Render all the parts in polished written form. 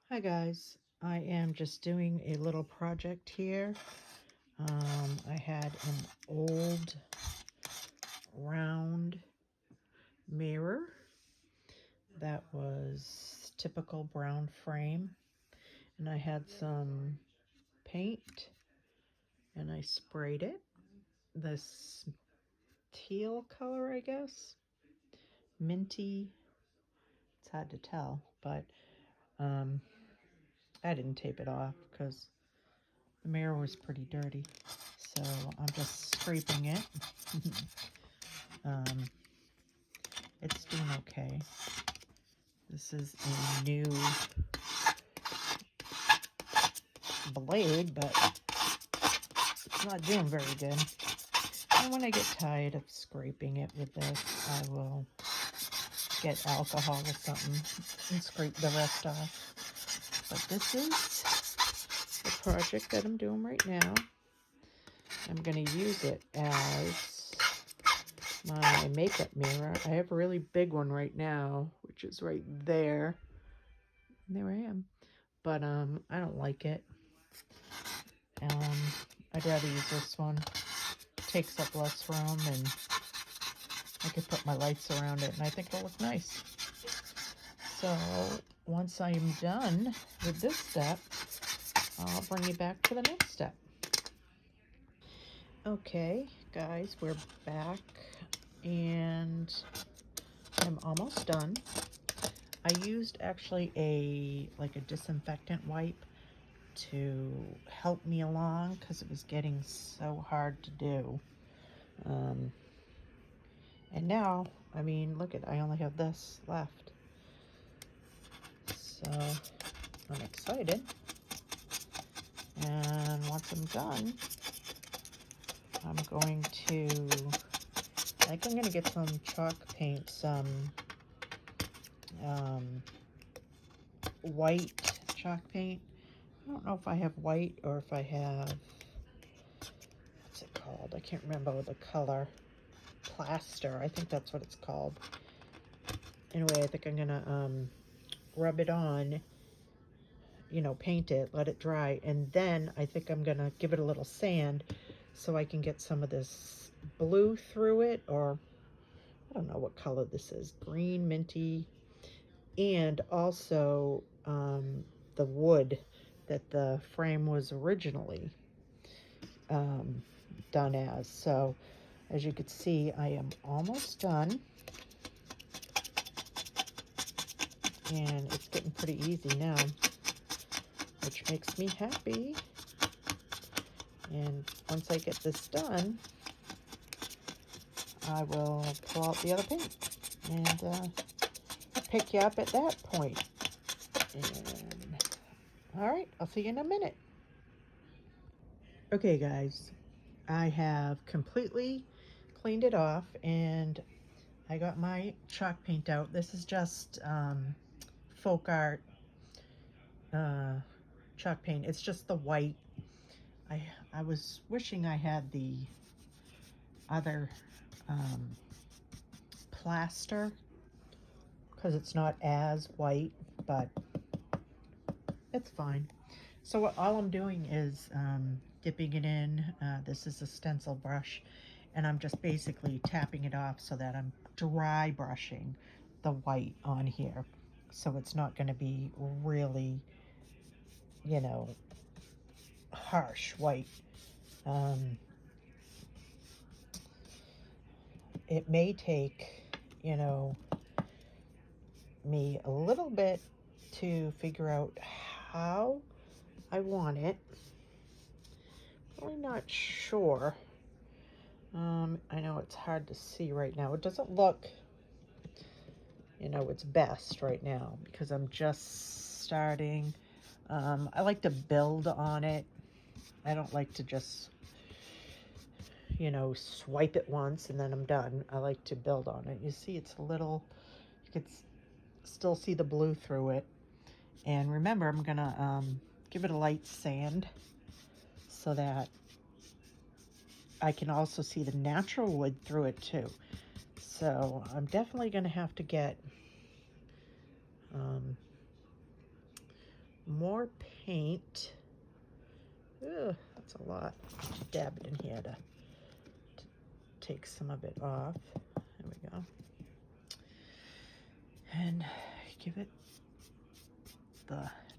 Hi guys, I am just doing a little project here. I had an old round mirror that was typical brown frame, and I had some paint and I sprayed it this teal color, I guess, minty. It's hard to tell, but I didn't tape it off because the mirror was pretty dirty, so I'm just scraping it. It's doing okay. This is a new blade, but it's not doing very good. And when I get tired of scraping it with this, I will get alcohol or something and scrape the rest off. But this is the project that I'm doing right now. I'm going to use it as my makeup mirror. I have a really big one right now, which is right there. And there I am. But I don't like it. I'd rather use this one. It takes up less room, and I could put my lights around it, and I think it'll look nice. So once I'm done with this step, I'll bring you back to the next step. Okay, guys, we're back, and I'm almost done. I used actually a disinfectant wipe to help me along because it was getting so hard to do. And now, I mean, look I only have this left. So I'm excited. And once I'm done, I'm going to, I think I'm going to get some chalk paint, some white chalk paint. I don't know if I have white or if I have, what's it called? I can't remember the color. Plaster, I think that's what it's called. Anyway, I think I'm going to rub it on, paint it, let it dry, and then I think I'm going to give it a little sand so I can get some of this blue through it, or I don't know what color this is, green, minty, and also the wood that the frame was originally done as. So as you can see, I am almost done, and it's getting pretty easy now, which makes me happy. And once I get this done, I will pull out the other paint and pick you up at that point. And all right, I'll see you in a minute. Okay, guys, I have completely cleaned it off, and I got my chalk paint out. This is just folk art chalk paint. It's just the white. I was wishing I had the other plaster because it's not as white, but it's fine. So all I'm doing is dipping it in. This is a stencil brush, and I'm just basically tapping it off so that I'm dry brushing the white on here. So it's not going to be really, harsh white. It may take, me a little bit to figure out how I want it. Really not sure. I know it's hard to see right now. It doesn't look, its best right now because I'm just starting. I like to build on it. I don't like to just, swipe it once and then I'm done. I like to build on it. You see, it's a little, you can still see the blue through it. And remember, I'm gonna give it a light sand so that I can also see the natural wood through it too. So I'm definitely gonna have to get more paint. Ugh, that's a lot. Dab it in here to take some of it off. There we go. And give it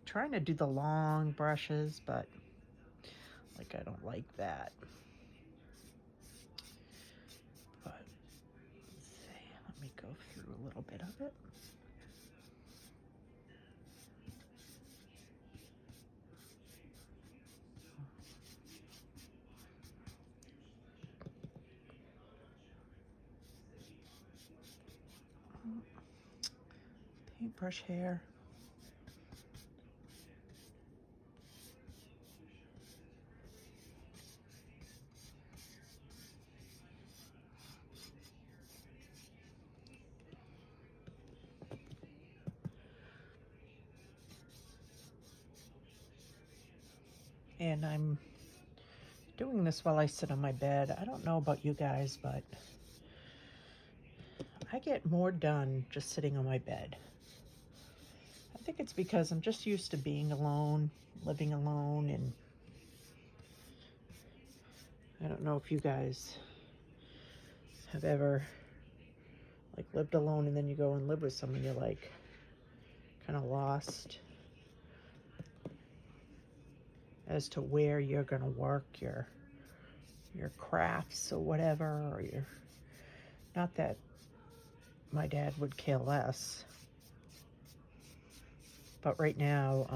trying to do the long brushes, but like I don't like that. But let's see, let me go through a little bit of it. Paintbrush hair. And I'm doing this while I sit on my bed. I don't know about you guys, but I get more done just sitting on my bed. I think it's because I'm just used to being alone, living alone, and I don't know if you guys have ever like lived alone and then you go and live with someone, you're like kind of lost as to where you're gonna work your crafts or whatever, or your, not that my dad would care less, but right now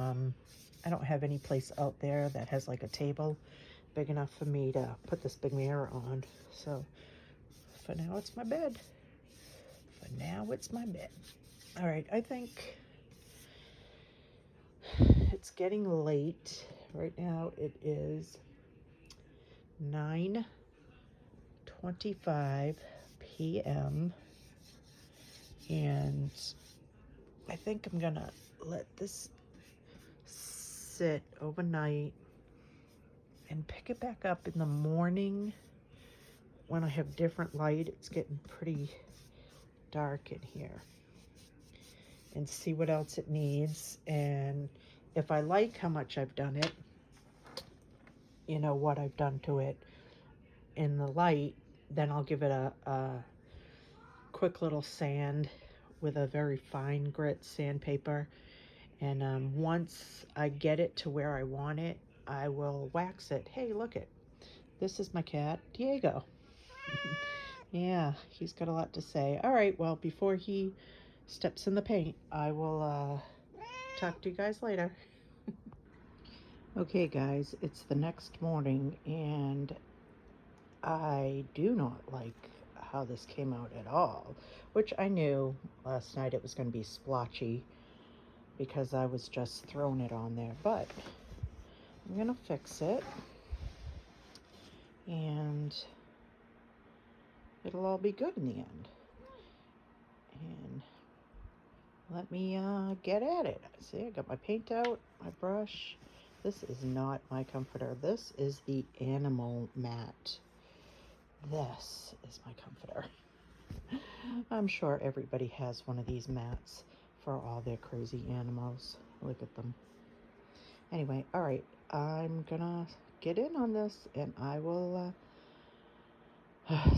I don't have any place out there that has like a table big enough for me to put this big mirror on. So for now it's my bed. For now it's my bed. All right, I think it's getting late. Right now it is 9:25 p.m. and I think I'm gonna let this sit overnight and pick it back up in the morning when I have different light. It's getting pretty dark in here, and see what else it needs. And if I like how much I've done it, you know, what I've done to it in the light, then I'll give it a quick little sand with a very fine grit sandpaper. And once I get it to where I want it, I will wax it. Hey, look it. This is my cat, Diego. Yeah, he's got a lot to say. All right, well, before he steps in the paint, I will talk to you guys later. Okay, guys, it's the next morning, and I do not like how this came out at all, which I knew last night it was going to be splotchy because I was just throwing it on there, but I'm going to fix it, and it'll all be good in the end. And let me get at it. See, I got my paint out, my brush. This is not my comforter. This is the animal mat. This is my comforter. I'm sure everybody has one of these mats for all their crazy animals. Look at them. Anyway, all right, I'm gonna get in on this and I will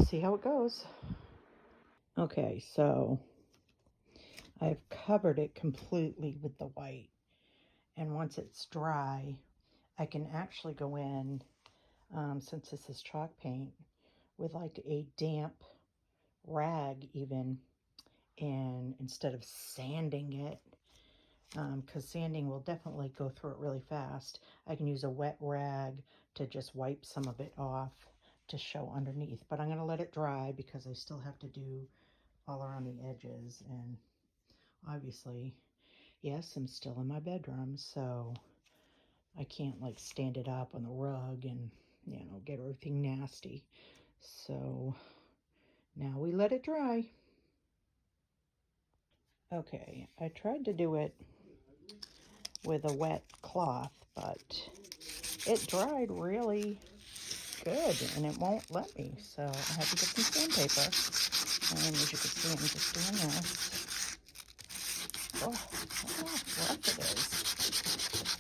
see how it goes. Okay, so I've covered it completely with the white, and once it's dry, I can actually go in, since this is chalk paint, with like a damp rag even, and instead of sanding it, because sanding will definitely go through it really fast, I can use a wet rag to just wipe some of it off to show underneath. But I'm going to let it dry because I still have to do all around the edges, and obviously, yes, I'm still in my bedroom, so I can't like stand it up on the rug and, you know, get everything nasty. So now we let it dry. Okay, I tried to do it with a wet cloth, but it dried really good and it won't let me. So I had to get some sandpaper. And as you can see, I'm just doing this. Oh, how rough it is.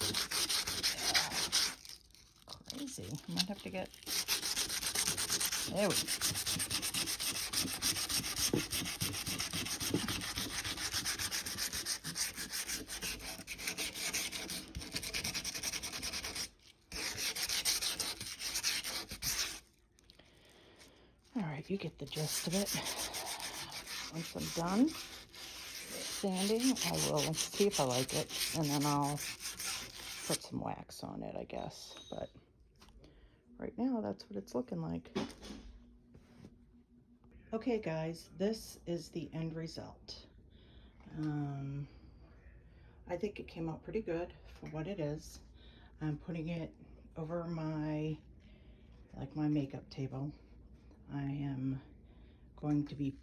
dig it. There we go. All right, you get the gist of it. Once I'm done sanding, I will see if I like it, and then I'll put some wax on it, I guess. But right now, that's what it's looking like. Okay, guys, this is the end result. I think it came out pretty good for what it is. I'm putting it over my makeup table. I am going to be,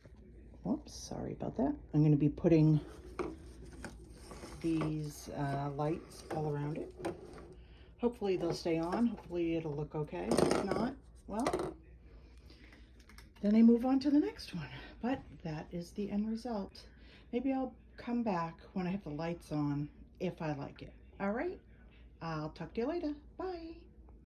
whoops, sorry about that. I'm going to be putting these lights all around it. Hopefully they'll stay on. Hopefully it'll look okay. If not, well, then I move on to the next one. But that is the end result. Maybe I'll come back when I have the lights on if I like it. All right, I'll talk to you later. Bye.